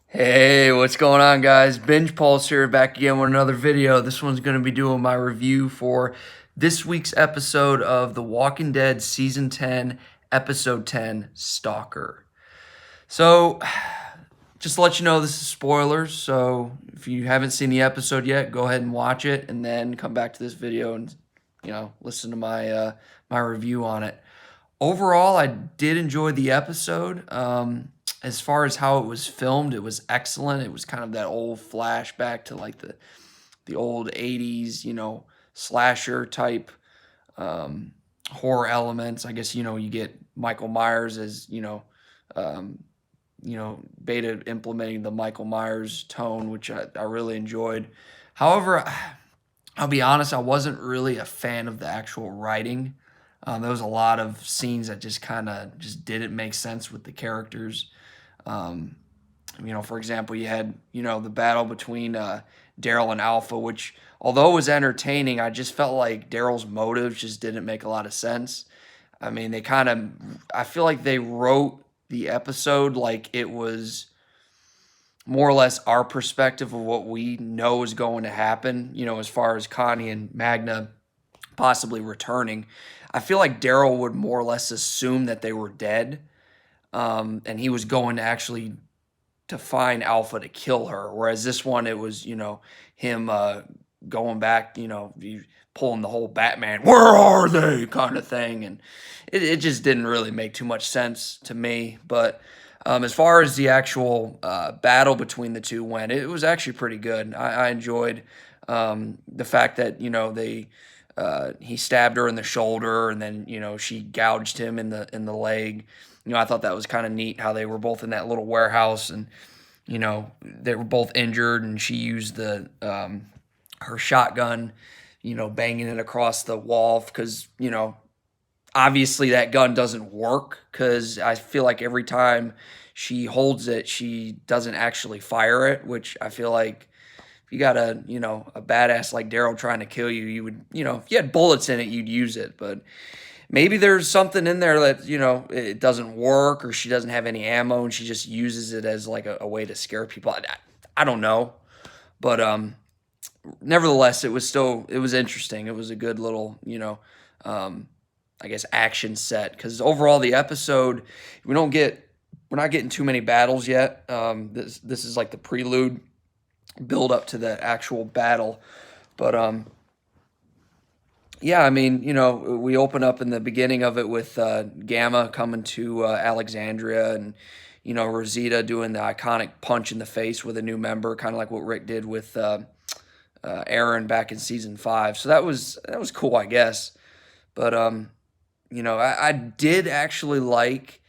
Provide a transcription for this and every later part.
Hey, what's going on, guys? Binge Pulse here, back again with another video. This one's going to be doing my review for this week's episode of The Walking Dead Season 10, Episode 10, Stalker. So, just to let you know, this is spoilers, so if you haven't seen the episode yet, go ahead and watch it, and then come back to this video and, listen to my review on it. Overall, I did enjoy the episode. As far as how it was filmed, it was excellent. It was kind of that old flashback to like the old 80s, slasher type horror elements. I guess, you get Michael Myers as, um, Beta implementing the Michael Myers tone, which I really enjoyed. However, I'll be honest, I wasn't really a fan of the actual writing. There was a lot of scenes that just kind of just didn't make sense with the characters. Um, for example, you had, the battle between Daryl and Alpha, which, although it was entertaining, I just felt like Daryl's motives just didn't make a lot of sense. I mean, I feel like they wrote the episode like it was more or less our perspective of what we know is going to happen, as far as Connie and Magna possibly returning. I feel like Daryl would more or less assume that they were dead, and he was going to actually to find Alpha to kill her. Whereas this one, it was him going back, pulling the whole Batman, where are they kind of thing, and it just didn't really make too much sense to me. But as far as the actual battle between the two went, it was actually pretty good. I enjoyed the fact that he stabbed her in the shoulder, and then she gouged him in the leg. I thought that was kind of neat how they were both in that little warehouse, and they were both injured, and she used the her shotgun, banging it across the wall because obviously that gun doesn't work, because I feel like every time she holds it, she doesn't actually fire it, which I feel like if you got a badass like Daryl trying to kill you, you would, if you had bullets in it, you'd use it. But maybe there's something in there that, it doesn't work, or she doesn't have any ammo and she just uses it as like a way to scare people. I don't know. But nevertheless, it was interesting. It was a good little, I guess, action set, because overall the episode, we're not getting too many battles yet. This is like the prelude build up to the actual battle. But yeah, I mean, we open up in the beginning of it with Gamma coming to Alexandria, and Rosita doing the iconic punch in the face with a new member, kind of like what Rick did with Aaron back in season 5. So that was cool, I guess. But I did actually like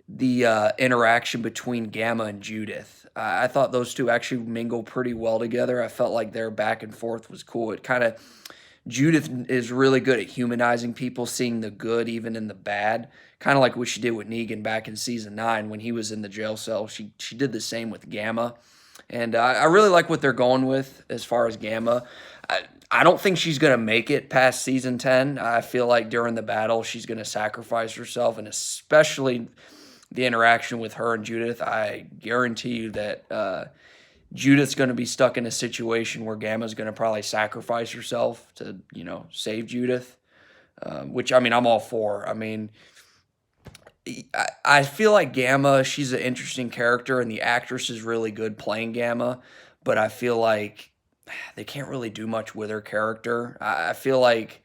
the interaction between Gamma and Judith. I thought those two actually mingle pretty well together. I felt like their back and forth was cool. Judith is really good at humanizing people, seeing the good even in the bad. Kind of like what she did with Negan back in season 9 when he was in the jail cell. She did the same with Gamma. And I really like what they're going with as far as Gamma. I don't think she's going to make it past season 10. I feel like during the battle, she's going to sacrifice herself, and especially the interaction with her and Judith. I guarantee you that Judith's going to be stuck in a situation where Gamma's going to probably sacrifice herself to, save Judith, which, I mean, I'm all for. I mean, I feel like Gamma, she's an interesting character, and the actress is really good playing Gamma, but I feel like they can't really do much with her character. I feel like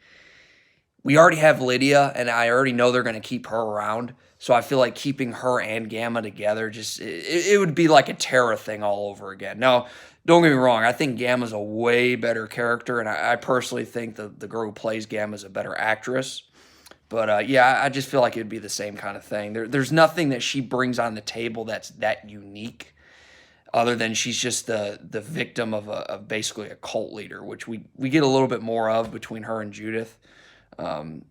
we already have Lydia, and I already know they're going to keep her around. So I feel like keeping her and Gamma together, it would be like a Terra thing all over again. Now, don't get me wrong. I think Gamma's a way better character, and I personally think the girl who plays Gamma is a better actress. But yeah, I just feel like it would be the same kind of thing. There's nothing that she brings on the table that's that unique, other than she's just the victim of basically a cult leader, which we get a little bit more of between her and Judith. Um,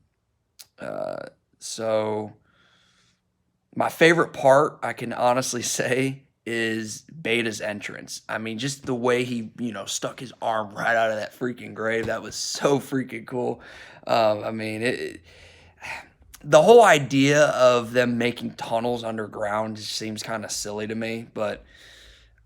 so my favorite part, I can honestly say, is Beta's entrance. I mean, just the way he, stuck his arm right out of that freaking grave. That was so freaking cool. I mean, the whole idea of them making tunnels underground just seems kind of silly to me, but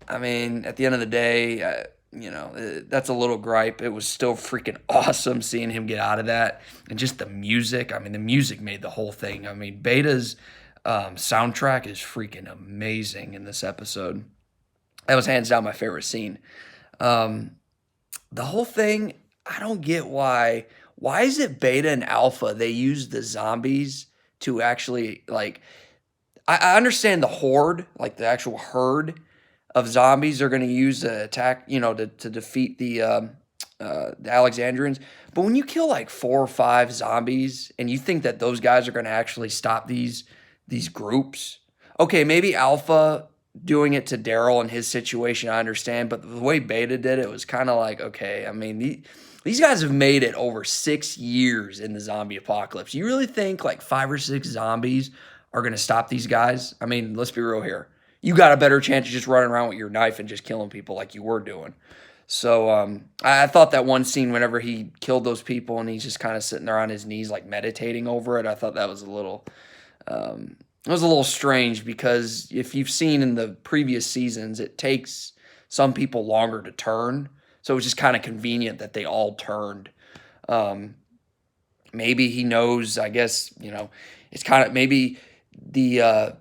I mean, at the end of the day, that's a little gripe. It was still freaking awesome seeing him get out of that, and just the music. I mean, the music made the whole thing. I mean, Beta's soundtrack is freaking amazing in this episode. That was hands down my favorite scene. Um, the whole thing, I don't get why. Why is it Beta and Alpha? They use the zombies to actually like. I understand the horde, like the actual herd of zombies they're going to use to attack, to defeat the Alexandrians. But when you kill like 4 or 5 zombies and you think that those guys are going to actually stop these groups, okay, maybe Alpha doing it to Daryl and his situation, I understand. But the way Beta did it was kind of like, okay, I mean, these guys have made it over 6 years in the zombie apocalypse. You really think like 5 or 6 zombies are going to stop these guys? I mean, let's be real here. You got a better chance of just running around with your knife and just killing people like you were doing. So I thought that one scene whenever he killed those people and he's just kind of sitting there on his knees like meditating over it, I thought that was it was a little strange because if you've seen in the previous seasons, it takes some people longer to turn. So it was just kind of convenient that they all turned. Um, Maybe he knows, I guess, it's kind of maybe the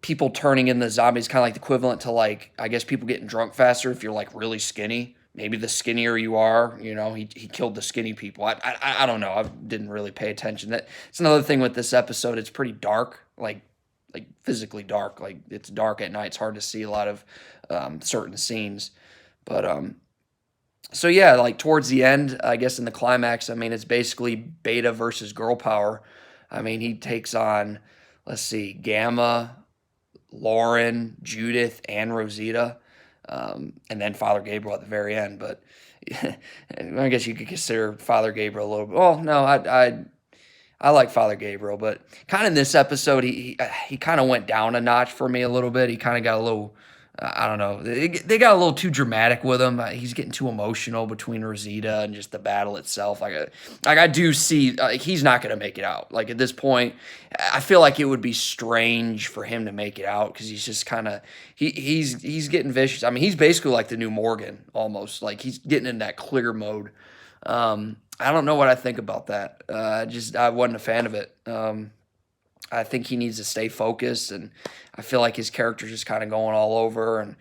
people turning in the zombies kind of like the equivalent to like I guess people getting drunk faster if you're like really skinny. Maybe the skinnier you are, he killed the skinny people. I don't know. I didn't really pay attention. It's another thing with this episode. It's pretty dark, like physically dark. Like it's dark at night. It's hard to see a lot of certain scenes. But so yeah, like towards the end, I guess in the climax, I mean it's basically Beta versus girl power. I mean he takes on, let's see, Gamma, Lauren, Judith, and Rosita, and then Father Gabriel at the very end. But I guess you could consider Father Gabriel a little bit. Well, no, I like Father Gabriel, but kind of in this episode, he kind of went down a notch for me a little bit. He kind of got a little. I don't know. They got a little too dramatic with him. He's getting too emotional between Rosita and just the battle itself. I do see he's not going to make it out. Like at this point, I feel like it would be strange for him to make it out because he's just kind of he's getting vicious. I mean, he's basically like the new Morgan almost. Like he's getting in that clear mode. I don't know what I think about that. I wasn't a fan of it. I think he needs to stay focused, and I feel like his character's just kind of going all over, and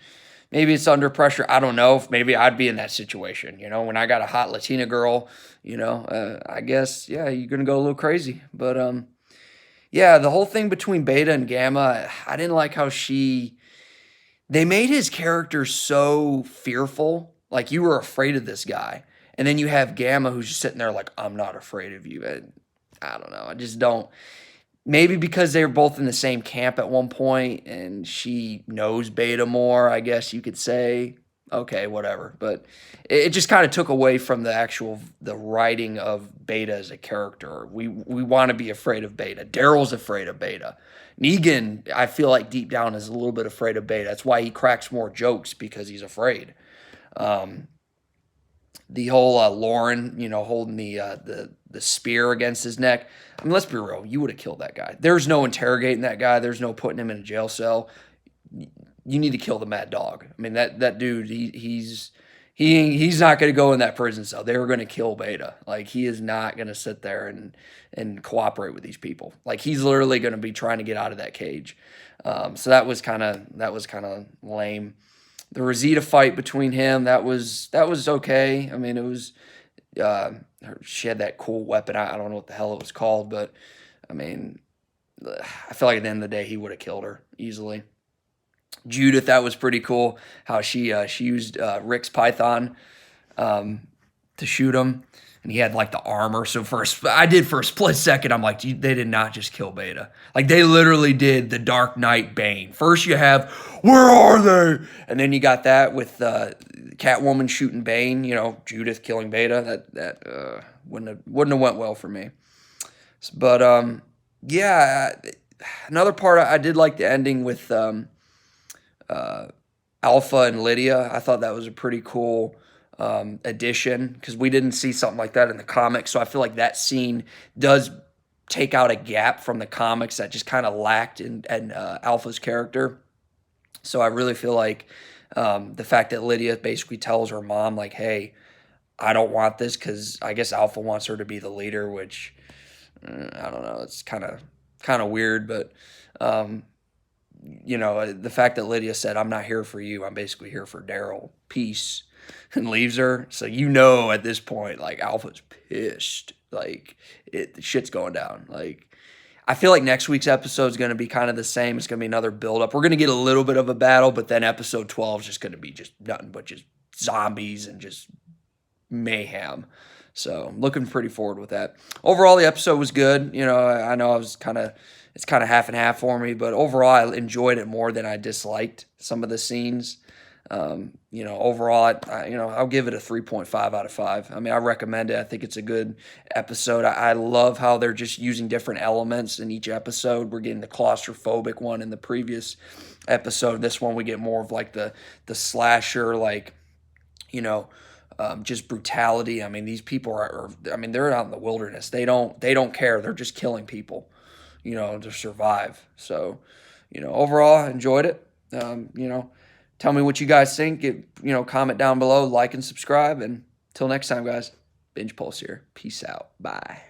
maybe it's under pressure. I don't know. If maybe I'd be in that situation, when I got a hot Latina girl, I guess, yeah, you're going to go a little crazy. But, yeah, the whole thing between Beta and Gamma, I didn't like how they made his character so fearful, like you were afraid of this guy. And then you have Gamma who's just sitting there like, I'm not afraid of you. I don't know. I just don't. Maybe because they were both in the same camp at one point and she knows Beta more, I guess you could say. Okay, whatever. But it just kind of took away from the writing of Beta as a character. We want to be afraid of Beta. Daryl's afraid of Beta. Negan, I feel like deep down is a little bit afraid of Beta. That's why he cracks more jokes because he's afraid. The whole Lauren, holding the spear against his neck. I mean, let's be real. You would have killed that guy. There's no interrogating that guy. There's no putting him in a jail cell. You need to kill the mad dog. I mean, that dude, he's not going to go in that prison cell. They were going to kill Beta. Like, he is not going to sit there and cooperate with these people. Like, he's literally going to be trying to get out of that cage. So that was kind of lame. The Rosita fight between him, that was okay. I mean, it was she had that cool weapon. I don't know what the hell it was called, but I mean, I feel like at the end of the day, he would have killed her easily. Judith, that was pretty cool. How she used Rick's Python to shoot him, and he had like the armor. So for a split second, I'm like, they did not just kill Beta. Like they literally did the Dark Knight Bane. First you have, where are they? And then you got that with Catwoman shooting Bane. Judith killing Beta. That wouldn't have went well for me. But yeah, another part I did like the ending with Alpha and Lydia. I thought that was a pretty cool addition because we didn't see something like that in the comics. So I feel like that scene does take out a gap from the comics that just kind of lacked in Alpha's character. So I really feel like the fact that Lydia basically tells her mom, like, hey, I don't want this because I guess Alpha wants her to be the leader, which I don't know. It's kind of weird, but um, the fact that Lydia said, "I'm not here for you. I'm basically here for Daryl. Peace," and leaves her. So at this point, like Alpha's pissed. Like the shit's going down. Like I feel like next week's episode is going to be kind of the same. It's going to be another build up. We're going to get a little bit of a battle, but then episode 12 is just going to be just nothing but just zombies and just mayhem. So I'm looking pretty forward with that. Overall, the episode was good. I know it's kind of half and half for me, but overall, I enjoyed it more than I disliked some of the scenes. Overall, I'll give it a 3.5 out of 5. I mean, I recommend it. I think it's a good episode. I love how they're just using different elements in each episode. We're getting the claustrophobic one in the previous episode. This one, we get more of like the slasher, like, just brutality. I mean, these people I mean, they're out in the wilderness. They don't care. They're just killing people, to survive. So, overall, I enjoyed it. Tell me what you guys think. Comment down below, like and subscribe. And until next time, guys, Binge Pulse here. Peace out. Bye.